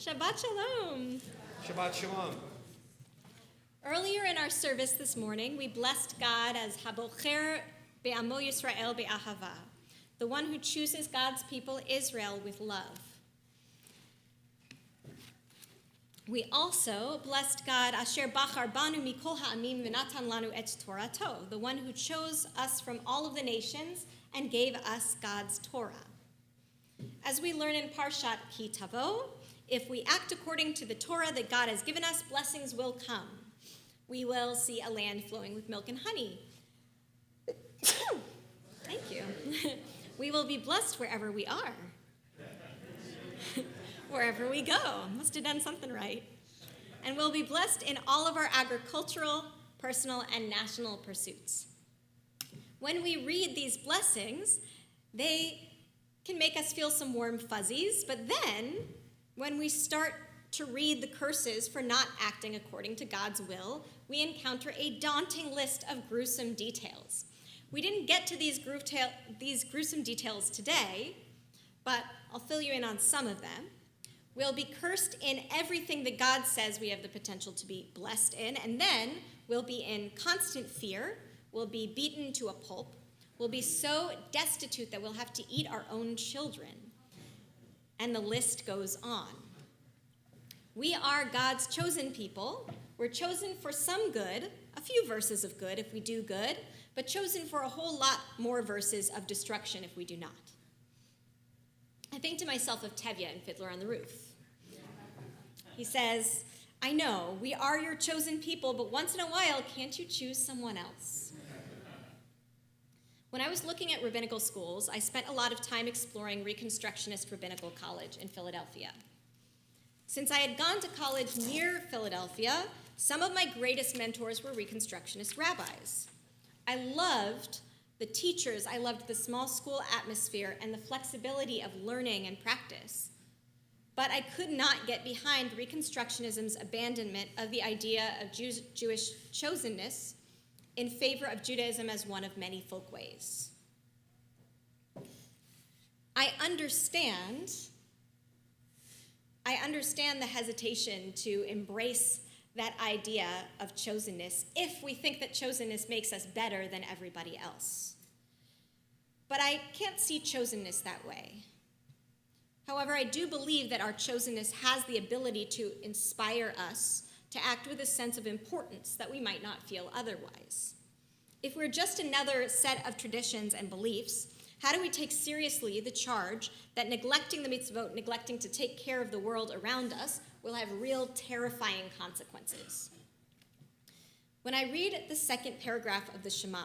Shabbat Shalom. Shabbat Shalom. Earlier in our service this morning, we blessed God as Habocher be'amo Yisrael be'ahava, the one who chooses God's people Israel with love. We also blessed God, Asher Bachar Banu Mikol Ha'amim V'natan Lanu Et Torato, the one who chose us from all of the nations and gave us God's Torah. As we learn in Parshat Ki Tavo, if we act according to the Torah that God has given us, blessings will come. We will see a land flowing with milk and honey. Thank you. We will be blessed wherever we are. Wherever we go. Must have done something right. And we'll be blessed in all of our agricultural, personal, and national pursuits. When we read these blessings, they can make us feel some warm fuzzies, but then when we start to read the curses for not acting according to God's will, we encounter a daunting list of gruesome details. We didn't get to these gruesome details today, but I'll fill you in on some of them. We'll be cursed in everything that God says we have the potential to be blessed in, and then we'll be in constant fear, we'll be beaten to a pulp, we'll be so destitute that we'll have to eat our own children, and the list goes on. We are God's chosen people. We're chosen for some good, a few verses of good if we do good, but chosen for a whole lot more verses of destruction if we do not. I think to myself of Tevye in Fiddler on the Roof. He says, I know, we are your chosen people, but once in a while, can't you choose someone else? When I was looking at rabbinical schools, I spent a lot of time exploring Reconstructionist Rabbinical College in Philadelphia. Since I had gone to college near Philadelphia, some of my greatest mentors were Reconstructionist rabbis. I loved the teachers, I loved the small school atmosphere and the flexibility of learning and practice. But I could not get behind Reconstructionism's abandonment of the idea of Jewish chosenness in favor of Judaism as one of many folkways. I understand the hesitation to embrace that idea of chosenness if we think that chosenness makes us better than everybody else. But I can't see chosenness that way. However, I do believe that our chosenness has the ability to inspire us to act with a sense of importance that we might not feel otherwise. If we're just another set of traditions and beliefs, how do we take seriously the charge that neglecting the mitzvot, neglecting to take care of the world around us, will have real terrifying consequences? When I read the second paragraph of the Shema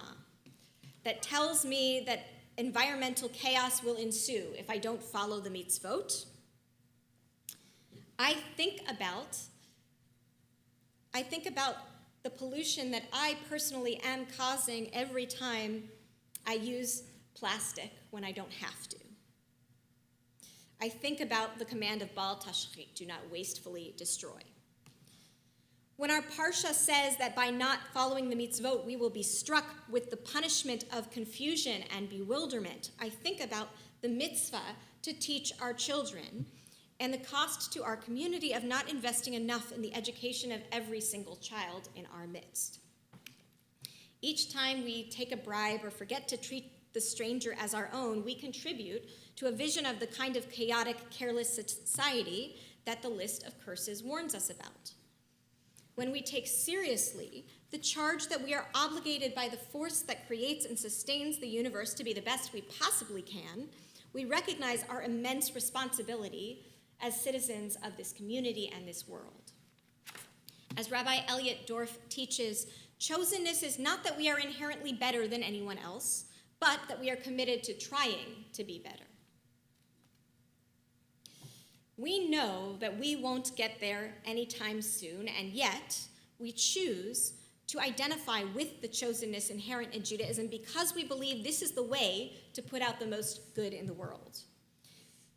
that tells me that environmental chaos will ensue if I don't follow the mitzvot, I think about the pollution that I personally am causing every time I use plastic when I don't have to. I think about the command of Bal Tashchit, do not wastefully destroy. When our Parsha says that by not following the mitzvot, we will be struck with the punishment of confusion and bewilderment, I think about the mitzvah to teach our children and the cost to our community of not investing enough in the education of every single child in our midst. Each time we take a bribe or forget to treat the stranger as our own, we contribute to a vision of the kind of chaotic, careless society that the list of curses warns us about. When we take seriously the charge that we are obligated by the force that creates and sustains the universe to be the best we possibly can, we recognize our immense responsibility as citizens of this community and this world. As Rabbi Elliot Dorff teaches, chosenness is not that we are inherently better than anyone else, but that we are committed to trying to be better. We know that we won't get there anytime soon, and yet we choose to identify with the chosenness inherent in Judaism because we believe this is the way to put out the most good in the world.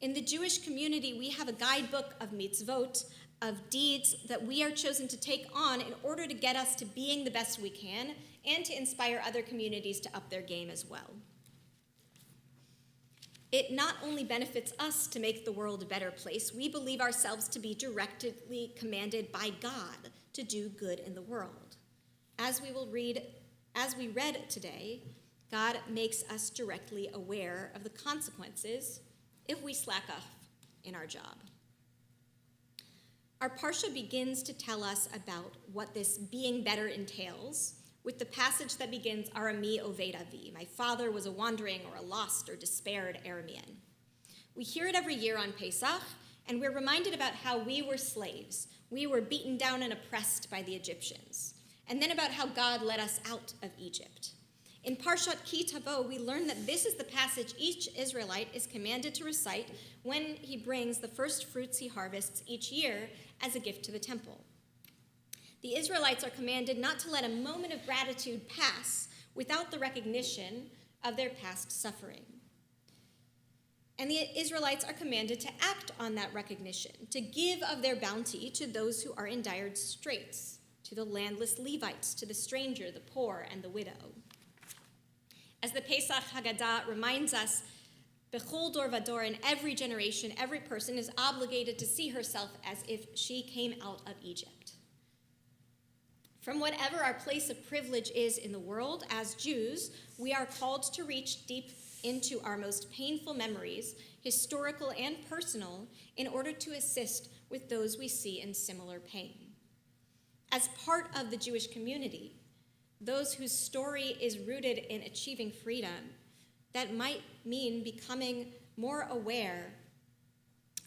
In the Jewish community, we have a guidebook of mitzvot, of deeds that we are chosen to take on in order to get us to being the best we can and to inspire other communities to up their game as well. it not only benefits us to make the world a better place, we believe ourselves to be directly commanded by God to do good in the world. As we read today, God makes us directly aware of the consequences if we slack off in our job. Our parsha begins to tell us about what this being better entails with the passage that begins, Arami Oved Avi, my father was a wandering or a lost or despaired Aramean. We hear it every year on Pesach, and we're reminded about how we were slaves. We were beaten down and oppressed by the Egyptians, and then about how God led us out of Egypt. In Parshat Ki Tavo, we learn that this is the passage each Israelite is commanded to recite when he brings the first fruits he harvests each year as a gift to the temple. The Israelites are commanded not to let a moment of gratitude pass without the recognition of their past suffering. And the Israelites are commanded to act on that recognition, to give of their bounty to those who are in dire straits, to the landless Levites, to the stranger, the poor, and the widow. As the Pesach Haggadah reminds us, Bechol dor vador, in every generation, every person is obligated to see herself as if she came out of Egypt. From whatever our place of privilege is in the world, as Jews, we are called to reach deep into our most painful memories, historical and personal, in order to assist with those we see in similar pain. As part of the Jewish community, those whose story is rooted in achieving freedom, that might mean becoming more aware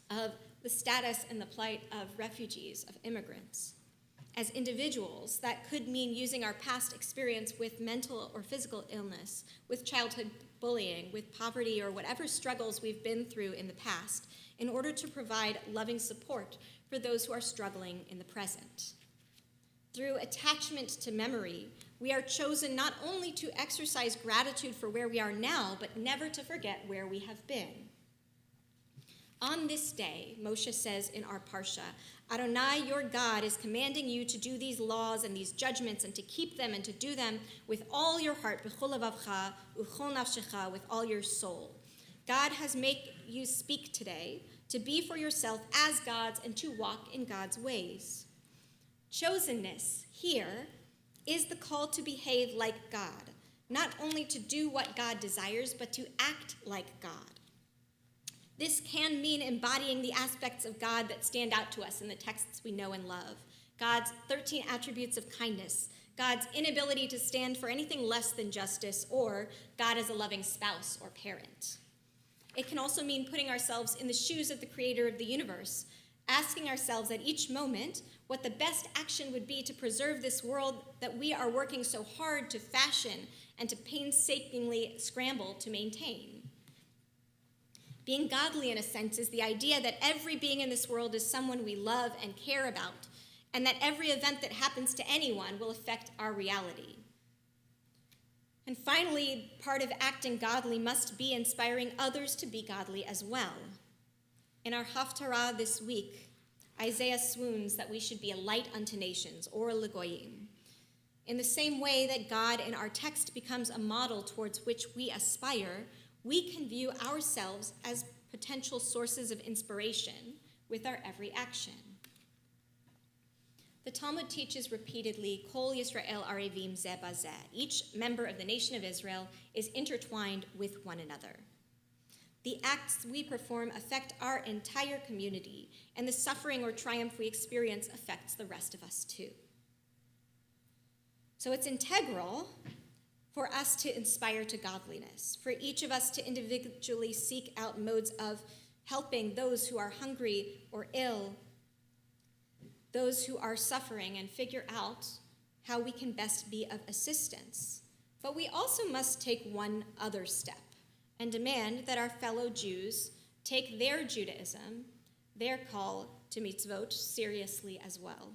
of the status and the plight of refugees, of immigrants. As individuals, that could mean using our past experience with mental or physical illness, with childhood bullying, with poverty, or whatever struggles we've been through in the past, in order to provide loving support for those who are struggling in the present. Through attachment to memory, we are chosen not only to exercise gratitude for where we are now, but never to forget where we have been. On this day, Moshe says in our parsha, Adonai, your God, is commanding you to do these laws and these judgments and to keep them and to do them with all your heart, b'chol levavcha, u'chol nafshecha, with all your soul. God has made you speak today to be for yourself as gods and to walk in God's ways. Chosenness here is the call to behave like God, not only to do what God desires, but to act like God. This can mean embodying the aspects of God that stand out to us in the texts we know and love. God's 13 attributes of kindness, God's inability to stand for anything less than justice, or God as a loving spouse or parent. It can also mean putting ourselves in the shoes of the creator of the universe, asking ourselves at each moment what the best action would be to preserve this world that we are working so hard to fashion and to painstakingly scramble to maintain. Being godly, in a sense, is the idea that every being in this world is someone we love and care about, and that every event that happens to anyone will affect our reality. And finally, part of acting godly must be inspiring others to be godly as well. In our Haftarah this week, Isaiah swoons that we should be a light unto nations, or a legoyim. In the same way that God in our text becomes a model towards which we aspire, we can view ourselves as potential sources of inspiration with our every action. The Talmud teaches repeatedly, Kol Yisrael Arevim Zeh Bazeh. Each member of the nation of Israel is intertwined with one another. The acts we perform affect our entire community, and the suffering or triumph we experience affects the rest of us too. So it's integral for us to inspire to godliness, for each of us to individually seek out modes of helping those who are hungry or ill, those who are suffering, and figure out how we can best be of assistance. But we also must take one other step and demand that our fellow Jews take their Judaism, their call to mitzvot, seriously as well.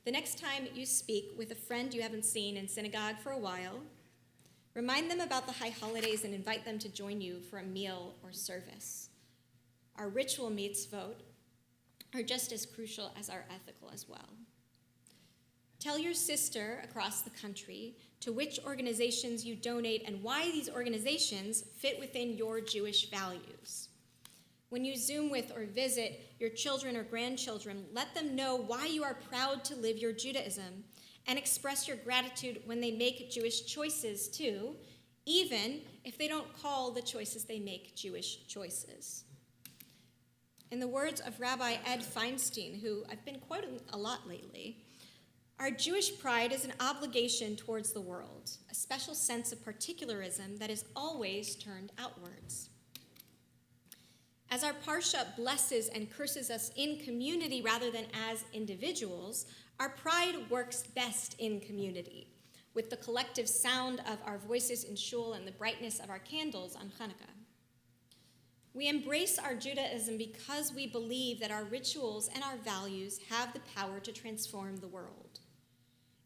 The next time you speak with a friend you haven't seen in synagogue for a while, remind them about the high holidays and invite them to join you for a meal or service. Our ritual mitzvot are just as crucial as our ethical as well. Tell your sister across the country to which organizations you donate and why these organizations fit within your Jewish values. When you Zoom with or visit your children or grandchildren, let them know why you are proud to live your Judaism and express your gratitude when they make Jewish choices too, even if they don't call the choices they make Jewish choices. In the words of Rabbi Ed Feinstein, who I've been quoting a lot lately, our Jewish pride is an obligation towards the world, a special sense of particularism that is always turned outwards. As our Parsha blesses and curses us in community rather than as individuals, our pride works best in community, with the collective sound of our voices in shul and the brightness of our candles on Hanukkah. We embrace our Judaism because we believe that our rituals and our values have the power to transform the world.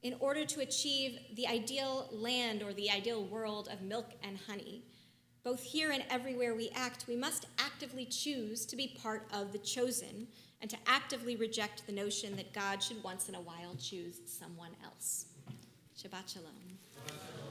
In order to achieve the ideal land or the ideal world of milk and honey, both here and everywhere we act, we must actively choose to be part of the chosen and to actively reject the notion that God should once in a while choose someone else. Shabbat Shalom.